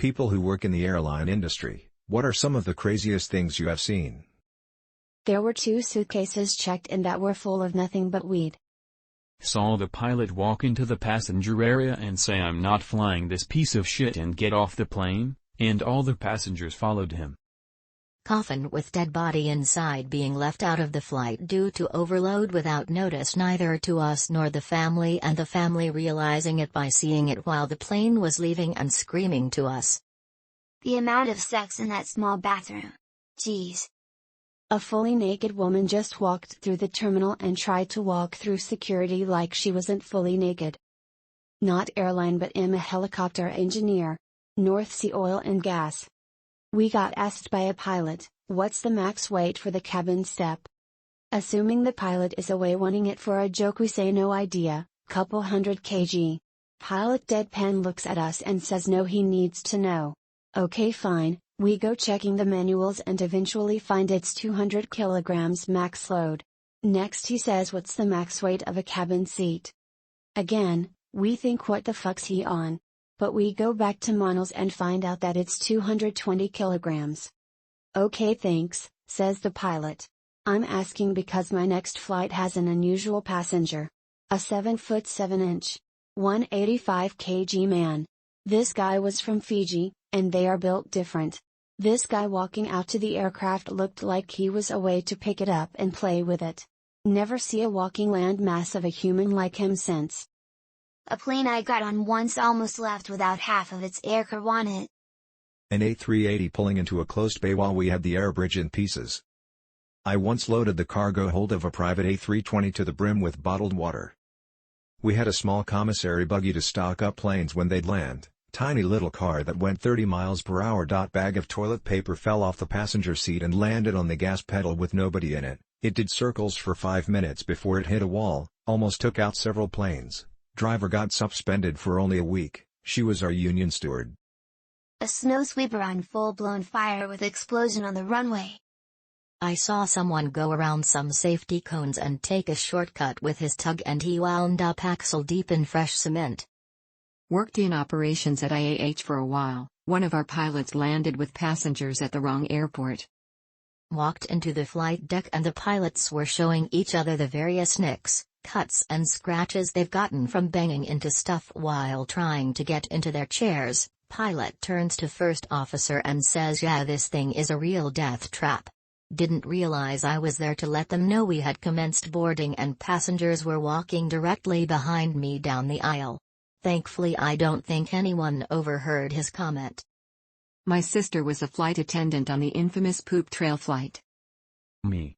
People who work in the airline industry, what are some of the craziest things you have seen? There were 2 suitcases checked in that were full of nothing but weed. Saw the pilot walk into the passenger area and say I'm not flying this piece of shit and get off the plane, and all the passengers followed him. Coffin with dead body inside being left out of the flight due to overload without notice neither to us nor the family, and the family realizing it by seeing it while the plane was leaving and screaming to us. The amount of sex in that small bathroom. Jeez. A fully naked woman just walked through the terminal and tried to walk through security like she wasn't fully naked. Not airline but I'm a helicopter engineer. North Sea oil and gas. We got asked by a pilot, what's the max weight for the cabin step? Assuming the pilot is away wanting it for a joke we say no idea, couple 100 kg. Pilot deadpan looks at us and says no, he needs to know. Okay fine, we go checking the manuals and eventually find it's 200 kilograms max load. Next he says what's the max weight of a cabin seat? Again, we think what the fuck's he on? But we go back to manuals and find out that it's 220 kilograms. Okay thanks, says the pilot. I'm asking because my next flight has an unusual passenger. A 7 7 inch, 185 kg man. This guy was from Fiji, and they are built different. This guy walking out to the aircraft looked like he was away to pick it up and play with it. Never see a walking land mass of a human like him since. A plane I got on once almost left without half of its aircrew on it. An A380 pulling into a closed bay while we had the air bridge in pieces. I once loaded the cargo hold of a private A320 to the brim with bottled water. We had a small commissary buggy to stock up planes when they'd land, tiny little car that went 30 miles per hour. Bag of toilet paper fell off the passenger seat and landed on the gas pedal with nobody in it. It did circles for 5 minutes before it hit a wall, almost took out several planes. Driver got suspended for only a week, she was our union steward. A snow sweeper on full-blown fire with explosion on the runway. I saw someone go around some safety cones and take a shortcut with his tug and he wound up axle deep in fresh cement. Worked in operations at IAH for a while, one of our pilots landed with passengers at the wrong airport. Walked into the flight deck and the pilots were showing each other the various nicks, cuts and scratches they've gotten from banging into stuff while trying to get into their chairs. Pilot turns to first officer and says, yeah, this thing is a real death trap. Didn't realize I was there to let them know we had commenced boarding and passengers were walking directly behind me down the aisle. Thankfully I don't think anyone overheard his comment. My sister was a flight attendant on the infamous poop trail flight. Me.